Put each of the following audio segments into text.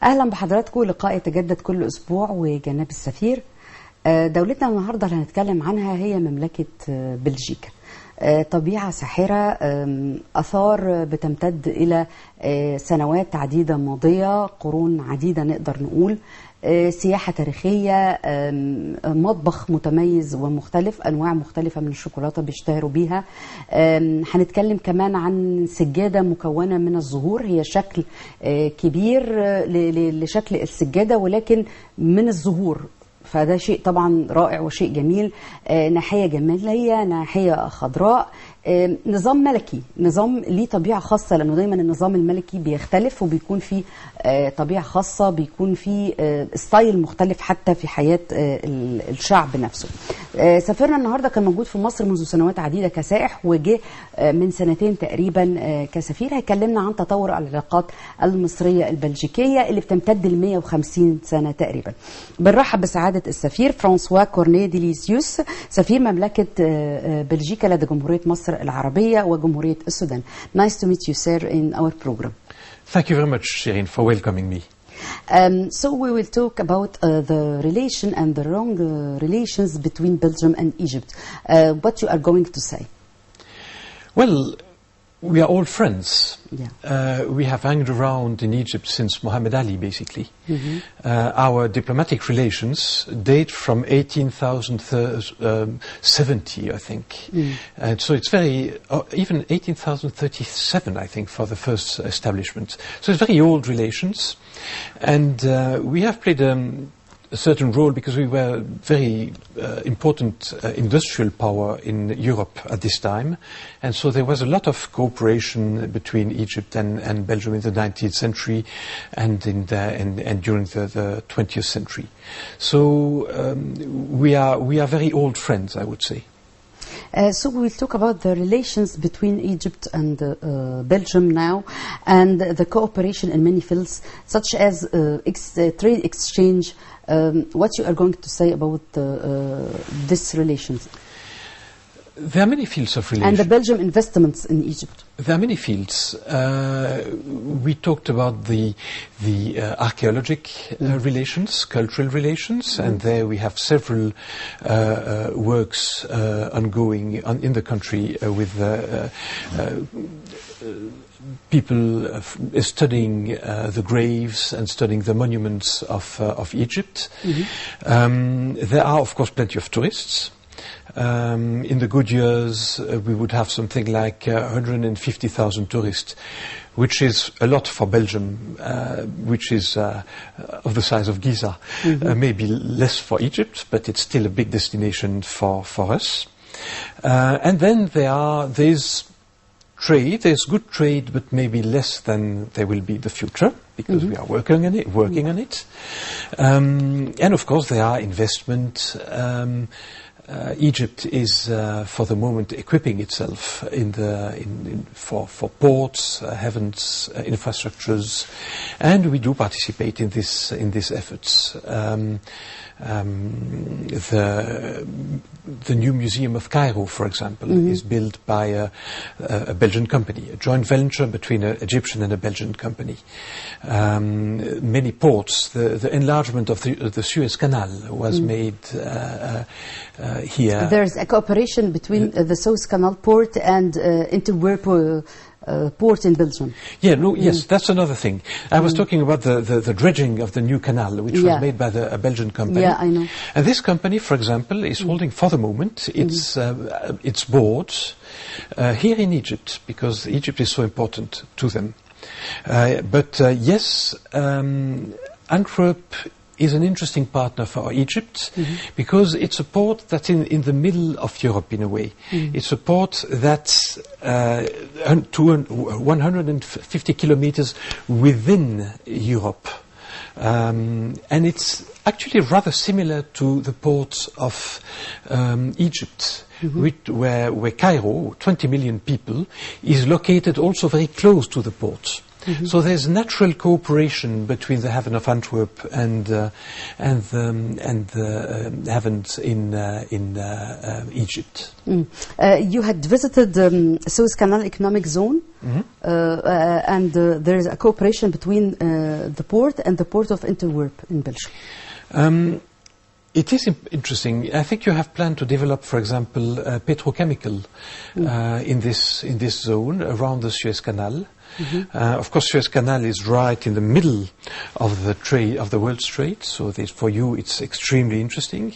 أهلا بحضراتكم. لقاء يتجدد كل أسبوع وجناب السفير. دولتنا النهاردة اللي هنتكلم عنها هي مملكة بلجيكا. طبيعة ساحرة، أثار بتمتد إلى سنوات عديدة ماضية، قرون عديدة نقدر نقول، سياحة تاريخية، مطبخ متميز ومختلف، أنواع مختلفة من الشوكولاتة بيشتهروا بيها. هنتكلم كمان عن سجادة مكونة من الزهور، هي شكل كبير لشكل السجادة ولكن من الزهور، فده شيء طبعا رائع وشيء جميل. ناحية جمالية، ناحية خضراء، نظام ملكي، نظام ليه طبيعة خاصة، لأنه دايما النظام الملكي بيختلف وبيكون فيه طبيعة خاصة، بيكون فيه ستايل مختلف حتى في حياة الشعب نفسه. سفيرنا النهاردة كان موجود في مصر منذ سنوات عديدة كسائح، وجه من سنتين تقريبا كسفير. هيكلمنا عن تطور العلاقات المصرية البلجيكية اللي بتمتد ل 150 سنة تقريبا. بنرحب بسعادة السفير فرانسوا كورنيه ديليزيوس، سفير مملكة بلجيكا لدى جمهورية مصر العربية وجمهورية السودان. Nice to meet you, sir, in our program. Thank you very much, Shirin, for welcoming me. So we will talk about the relation and the wrong relations between Belgium and Egypt. What you are going to say? Well, we are all friends. Yeah. We have hanged around in Egypt since Muhammad Ali, basically. Mm-hmm. Our diplomatic relations date from 18,070, I think. And so it's very, even 18,037, I think, for the first establishment. So it's very old relations. And we have played a certain role because we were very important industrial power in Europe at this time, and so there was a lot of cooperation between Egypt and Belgium in the 19th century and during the 20th century. So we are very old friends, I would say. So we will talk about the relations between Egypt and Belgium now, and the cooperation in many fields, such as trade exchange. What you are going to say about this relations? There are many fields of relations. And the Belgian investments in Egypt. There are many fields. We talked about the archaeologic relations, cultural relations, and there we have several works ongoing in the country with people studying the graves and studying the monuments of Egypt. There are, of course, plenty of tourists. In the good years, we would have something like 150,000 tourists, which is a lot for Belgium, which is of the size of Giza. Maybe less for Egypt, but it's still a big destination for us. And then there's trade. There's good trade, but maybe less than there will be in the future, because we are working on it. And of course there are investment. Egypt is for the moment equipping itself for ports, havens, infrastructures, and we do participate in these efforts. The new Museum of Cairo, for example, is built by a Belgian company, a joint venture between an Egyptian and a Belgian company. Many ports, the enlargement of the Suez Canal was made here. There's a cooperation between the Suez Canal port and Antwerp port in Belgium. Yeah, no, yes, that's another thing. I was talking about the dredging of the new canal, which was made by a Belgian company. Yeah, I know. And this company, for example, is holding for the moment its boards here in Egypt, because Egypt is so important to them. But yes, Antwerp is an interesting partner for Egypt, because it's a port that's in the middle of Europe in a way. It's a port that's 150 kilometers within Europe. And it's actually rather similar to the ports of Egypt, where Cairo, 20 million people, is located also very close to the port. So there's natural cooperation between the haven of Antwerp and the havens in Egypt. You had visited Suez Canal Economic Zone. and there is a cooperation between the port and the port of Antwerp in Belgium. It is interesting. I think you have planned to develop, for example, petrochemical in this zone around the Suez Canal. Of course, Suez Canal is right in the middle of the world's trade, so for you it's extremely interesting.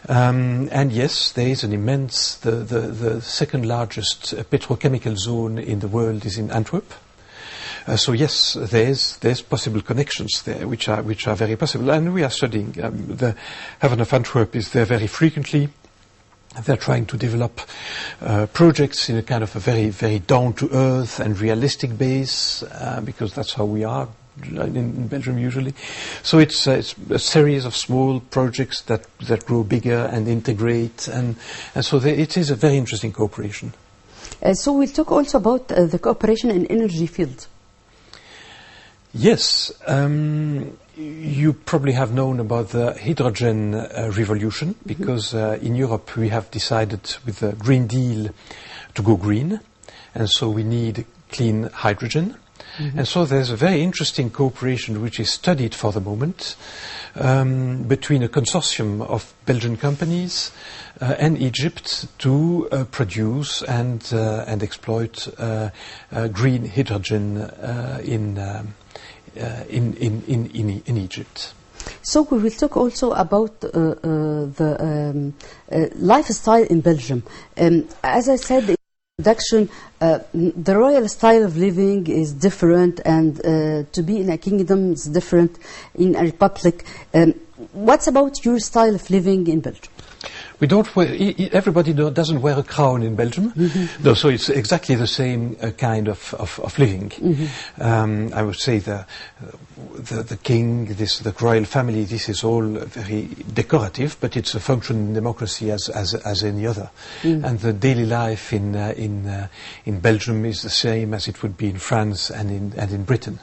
And yes, there is an immense, the second largest petrochemical zone in the world is in Antwerp. So yes, there's possible connections there, which are very possible, and we are studying. The Haven of Antwerp is there very frequently. They're trying to develop projects in a kind of a very, very down-to-earth and realistic base, because that's how we are in Belgium usually. So it's a series of small projects that grow bigger and integrate, and so it is a very interesting cooperation. So we'll talk also about the cooperation in energy field. Yes, you probably have known about the hydrogen revolution, because in Europe we have decided with the Green Deal to go green, and so we need clean hydrogen. And so there's a very interesting cooperation which is studied for the moment between a consortium of Belgian companies and Egypt to produce and exploit green hydrogen in Egypt. So we will talk also about the lifestyle in Belgium. As I said in the introduction, the royal style of living is different, and to be in a kingdom is different in a republic. What's about your style of living in Belgium? We don't wear, everybody doesn't wear a crown in Belgium, no, so it's exactly the same kind of living. I would say the king, the royal family, this is all very decorative, but it's a functioning democracy as any other. And the daily life in Belgium is the same as it would be in France and in Britain.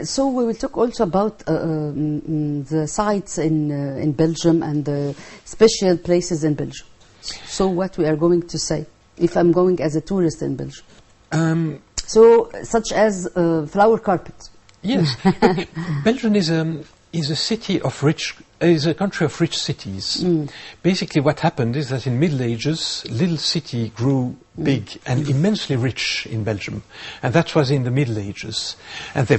So we will talk also about the sites in Belgium and the special places in Belgium. So what we are going to say, if I'm going as a tourist in Belgium. So such as flower carpets. Yes, Belgium is a city of is a country of rich cities. Basically what happened is that in Middle Ages, little city grew big and immensely rich in Belgium. And that was in the Middle Ages. And they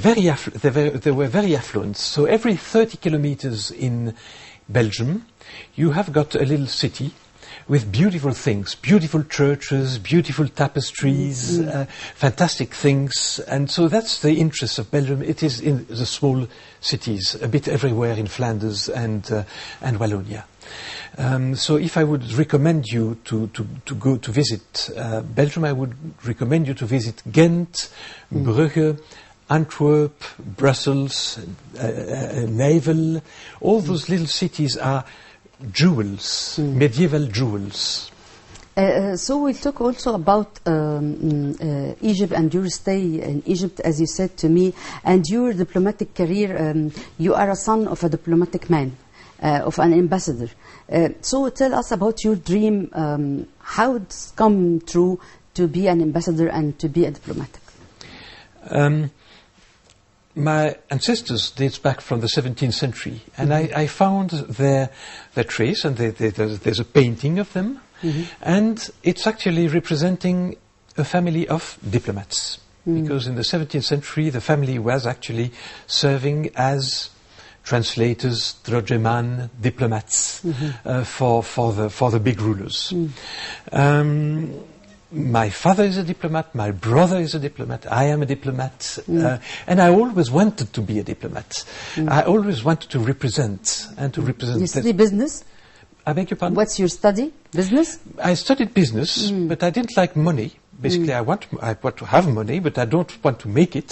were very affluent. So every 30 kilometers in Belgium, you have got a little city with beautiful things, beautiful churches, beautiful tapestries, fantastic things. And so that's the interest of Belgium. It is in the small cities, a bit everywhere in Flanders and Wallonia. So if I would recommend you to go to visit Belgium, I would recommend you to visit Ghent, Brugge, Antwerp, Brussels, Navel. All those little cities are jewels, medieval jewels. So we'll talk also about Egypt and your stay in Egypt, as you said to me, and your diplomatic career. You are a son of a diplomatic man, of an ambassador. So tell us about your dream, how it's come true to be an ambassador and to be a diplomatic. My ancestors dates back from the 17th century, and I found their trace, and there's a painting of them. And it's actually representing a family of diplomats, because in the 17th century the family was actually serving as translators, terjemaan, diplomats for the big rulers. My father is a diplomat, my brother is a diplomat, I am a diplomat, and I always wanted to be a diplomat. I always wanted to represent and to represent. You study business? I beg your pardon? What's your study? Business? I studied business, but I didn't like money. Basically, I want to have money, but I don't want to make it.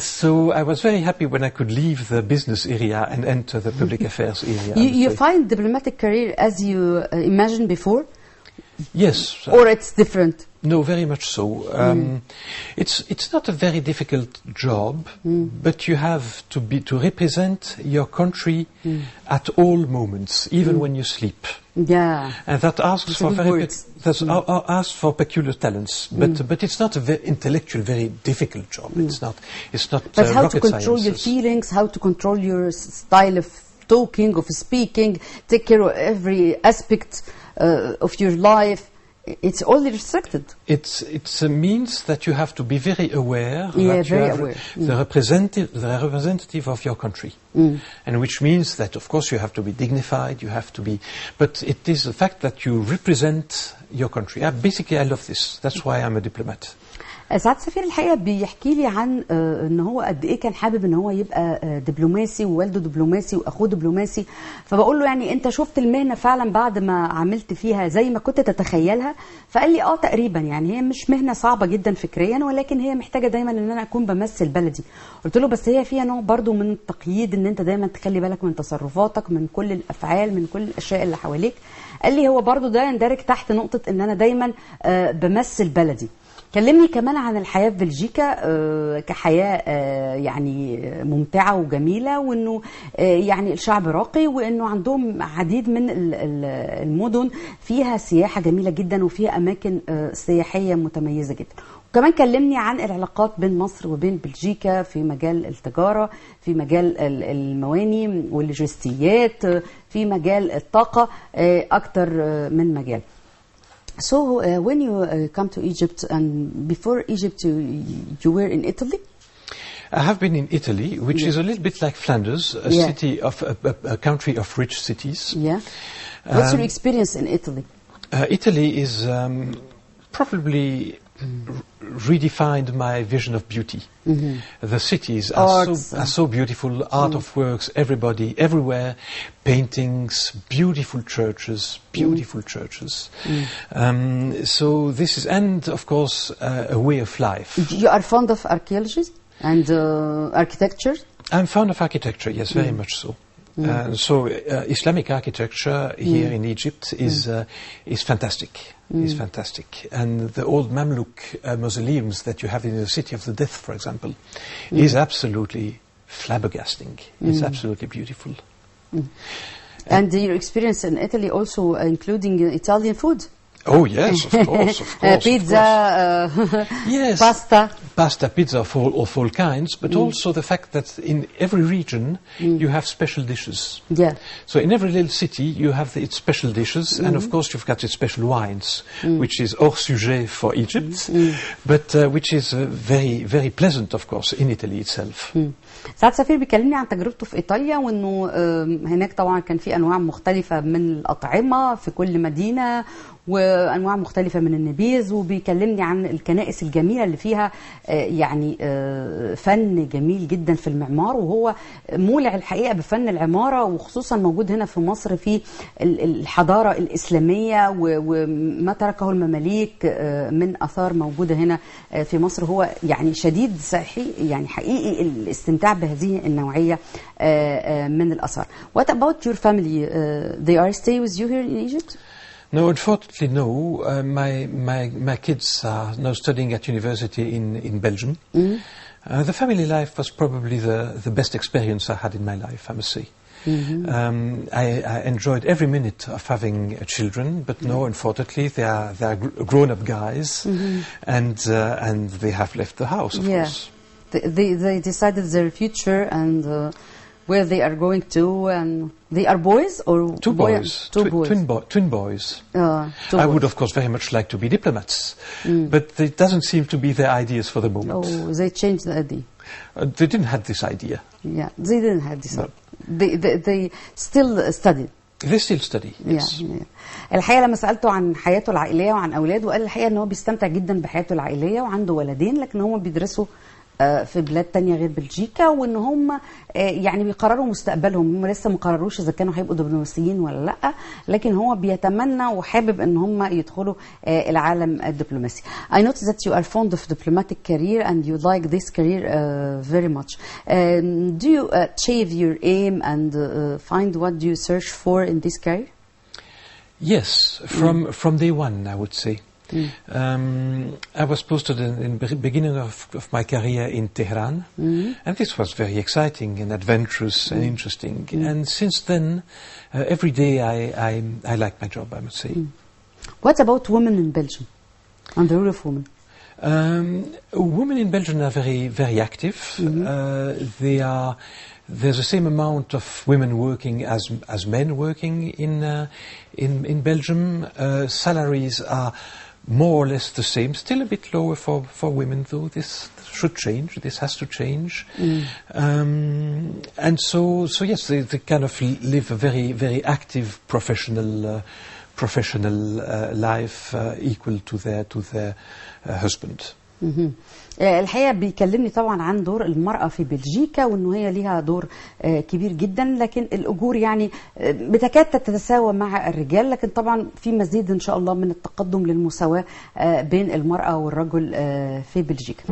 So I was very happy when I could leave the business area and enter the public affairs area. You find diplomatic career as you imagined before? Yes. Or it's different? No, very much so. It's not a very difficult job, but you have to represent your country at all moments, even when you sleep. Yeah. And that asks for peculiar talents, but it's not a very intellectual, very difficult job. It's not. But how rocket to control your feelings? How to control your style of talking, of speaking? Take care of every aspect of your life. It's all restricted. It means that you have to be very aware that you are the representative of your country, and which means that of course you have to be dignified. You have to be, but it is the fact that you represent your country. Basically, I love this. That's why I'm a diplomat. سعادة السفير الحقيقة بيحكي لي عن ان هو قد ايه كان حابب ان هو يبقى دبلوماسي، ووالده دبلوماسي واخوه دبلوماسي. فبقول له يعني انت شفت المهنة فعلا بعد ما عملت فيها زي ما كنت تتخيلها؟ فقال لي تقريبا، يعني هي مش مهنة صعبة جدا فكريا، ولكن هي محتاجة دايما ان انا اكون بمثل بلدي. قلت له بس هي فيها نوع برضو من التقييد، ان انت دايما تخلي بالك من تصرفاتك، من كل الافعال، من كل الاشياء اللي حواليك. قال لي هو برضو ده يندرج تحت نقطة ان انا دايما بمثل بلدي. كلمني كمان عن الحياة في بلجيكا كحياة يعني ممتعة وجميلة، وانه يعني الشعب راقي، وانه عندهم عديد من المدن فيها سياحة جميلة جدا وفيها اماكن سياحية متميزة جدا. وكمان كلمني عن العلاقات بين مصر وبين بلجيكا في مجال التجارة، في مجال المواني واللوجستيات، في مجال الطاقة، اكتر من مجال. So when you come to Egypt, and before Egypt you were in Italy? I have been in Italy, which is a little bit like Flanders, a city of a country of rich cities. Yeah. What's your experience in Italy? Italy is probably redefined my vision of beauty. The cities are so beautiful, art of works, everybody, everywhere, paintings, beautiful churches. So this is, and of course, a way of life. You are fond of archaeology and architecture? I'm fond of architecture, yes, very much so. So Islamic architecture here in Egypt is fantastic. Is fantastic, and the old Mamluk mausoleums that you have in the City of the Death, for example, is absolutely flabbergasting. It's absolutely beautiful. And your experience in Italy also including Italian food? Oh yes, of course, pizza, yes, pasta, pizza of all kinds, but also the fact that in every region you have special dishes. Yeah. So in every little city you have its special dishes, and of course you've got its special wines, which is hors sujet for Egypt, but which is very, very pleasant, of course, in Italy itself. سعادة السفير بيكلمني عن تجربته في إيطاليا، وإنه هناك طبعا كان في أنواع مختلفة من الأطعمة في كل مدينة، وأنواع مختلفة من النبيذ، وبيكلمني عن الكنائس الجميلة اللي فيها يعني فن جميل جدا في المعمار، وهو مولع الحقيقة بفن العمارة، وخصوصا موجود هنا في مصر في الحضارة الإسلامية وما تركه المماليك من آثار موجودة هنا في مصر. هو يعني شديد يعني حقيقي الاستمتاع بهذه النوعية من الآثار. What about your family? They are stay with you here in Egypt? No, unfortunately, no. My kids are now studying at university in Belgium. The family life was probably the best experience I had in my life, I must say. I enjoyed every minute of having children, but no, unfortunately, they are grown-up guys, and they have left the house, of course. They decided their future and where they are going to, and they are boys or two boys, twin boys. I would, of course, very much like to be diplomats, but it doesn't seem to be their ideas for the moment. Oh, they changed the idea. They didn't have this idea. Yeah, they didn't have this. No. They still study. They still study. Yes. الحقيقة لما سألته عن حياته العائلية وعن أولاده، قال الحقيقة إن هو بيستمتع جدا بحياته العائلية وعنده ولدين، لكن هم بيدرسوا في بلاد تانية غير بلجيكا، وان هم يعني بيقرروا مستقبلهم. هم لسه ما قرروش اذا كانوا هيبقوا دبلوماسيين ولا لا، لكن هو بيتمنى وحابب ان هم يدخلوا العالم الدبلوماسي. I noticed that you are fond of diplomatic career and you like this career very much. Do you achieve your aim and find what do you search for in this career? Yes, from day one, I would say. I was posted in the beginning of my career in Tehran, and this was very exciting and adventurous and interesting. And since then, every day I like my job, I must say. What about women in Belgium and the role of women? Women in Belgium are very active. There's the same amount of women working as men working in Belgium. Salaries are more or less the same, still a bit lower for women, though. This should change. This has to change. And so yes, they kind of live a very active professional life equal to their husband. الحقيقة بيكلمني طبعا عن دور المرأة في بلجيكا، وانه هي ليها دور كبير جدا، لكن الأجور يعني بتكاد تتساوى مع الرجال، لكن طبعا في مزيد ان شاء الله من التقدم للمساواة بين المرأة والرجل في بلجيكا.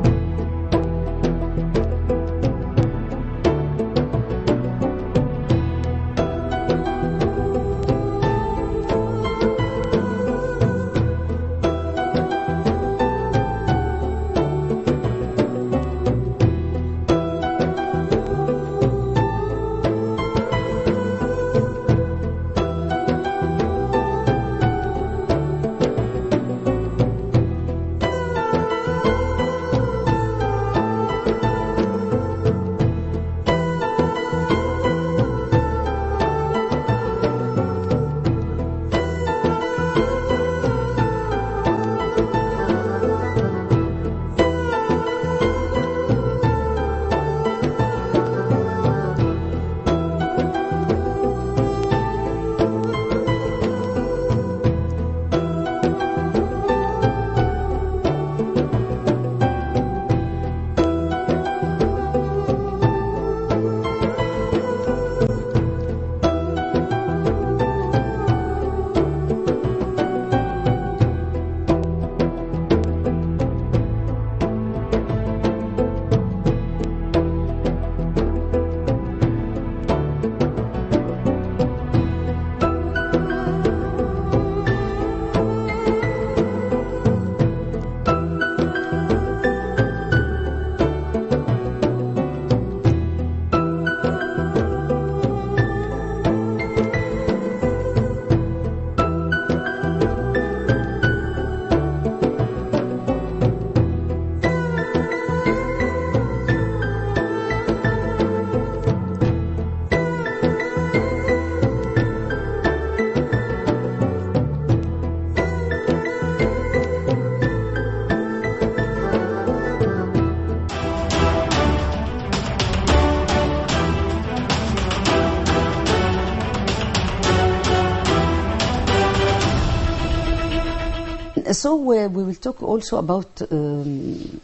So we will talk also about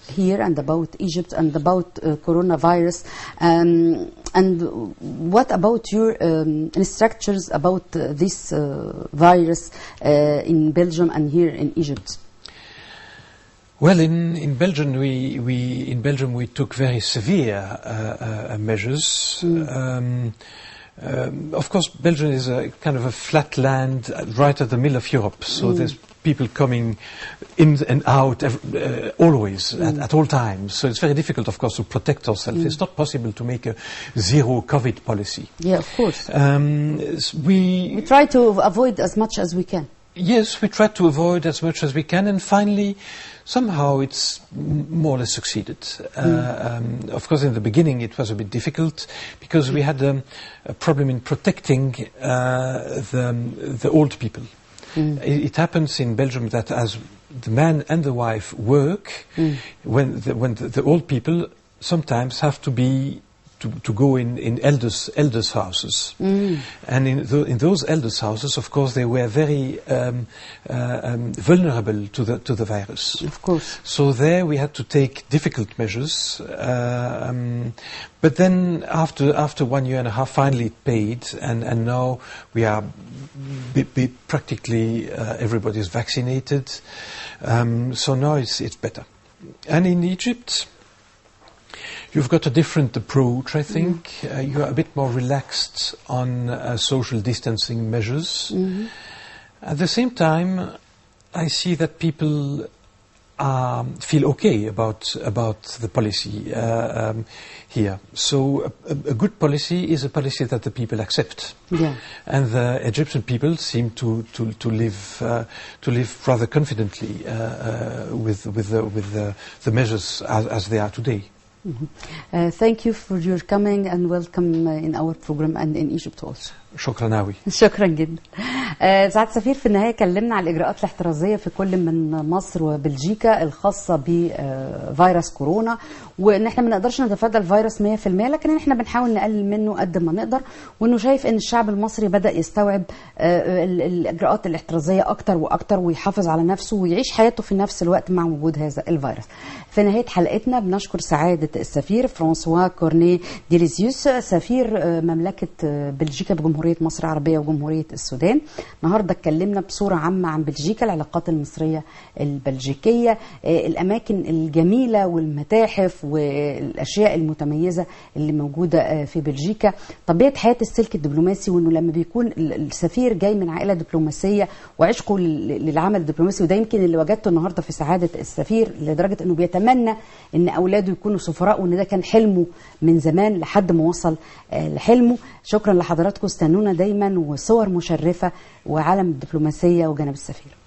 here and about Egypt and about coronavirus. And what about your structures about this virus in Belgium and here in Egypt? Well, in Belgium we took very severe measures. Of course, Belgium is a kind of a flat land right at the middle of Europe, so there's people coming in and out always at all times. So it's very difficult, of course, to protect ourselves. It's not possible to make a zero COVID policy. Yeah, of course. We try to avoid as much as we can. Yes, we try to avoid as much as we can, and finally, somehow it's more or less succeeded. Of course, in the beginning it was a bit difficult because we had a problem in protecting the old people. It happens in Belgium that as the man and the wife work, when the old people sometimes have to go in elders' houses, and in those elders' houses, of course, they were very vulnerable to the virus. Of course. So there we had to take difficult measures, but then after 1 year and a half, finally it paid, and now we are practically everybody is vaccinated. So now it's better, and in Egypt. You've got a different approach, I think. You're a bit more relaxed on social distancing measures. At the same time, I see that people feel okay about the policy here. So a good policy is a policy that the people accept. Yeah. And the Egyptian people seem to live rather confidently with the measures as they are today. Thank you for your coming and welcome in our program and in Egypt also. شكرا قوي. شكرا جدا. سعادة السفير، في النهاية كلمنا عن الإجراءات الاحترازية في كل من مصر وبلجيكا الخاصة بفيروس كورونا، وإن إحنا ما نقدرش نتفادى الفيروس 100%، لكن إن إحنا بنحاول نقلل منه قد ما نقدر، وإنه شايف إن الشعب المصري بدأ يستوعب الإجراءات الاحترازية أكتر وأكتر، ويحافظ على نفسه ويعيش حياته في نفس الوقت مع وجود هذا الفيروس. في نهاية حلقتنا بنشكر سعادة السفير فرانسوا كورني ديليزيوس، سفير مملكة بلجيكا بجمهورية مصر العربية وجمهورية السودان. النهارده اتكلمنا بصورة عامة عن بلجيكا، العلاقات المصرية البلجيكية، الأماكن الجميلة والمتاحف والأشياء المتميزة اللي موجودة في بلجيكا، طبيعة حياة السلك الدبلوماسي، وإنه لما بيكون السفير جاي من عائلة دبلوماسية وعشقه للعمل الدبلوماسي، وده يمكن اللي وجدته النهارده في سعادة السفير، لدرجة إنه بيتمنى إن أولاده يكونوا سفراء، وإن ده كان حلمه من زمان لحد ما وصل لحلمه. شكرا لحضراتكم، استنونا دايما وصور مشرفة وعالم الدبلوماسية وجناب السفير.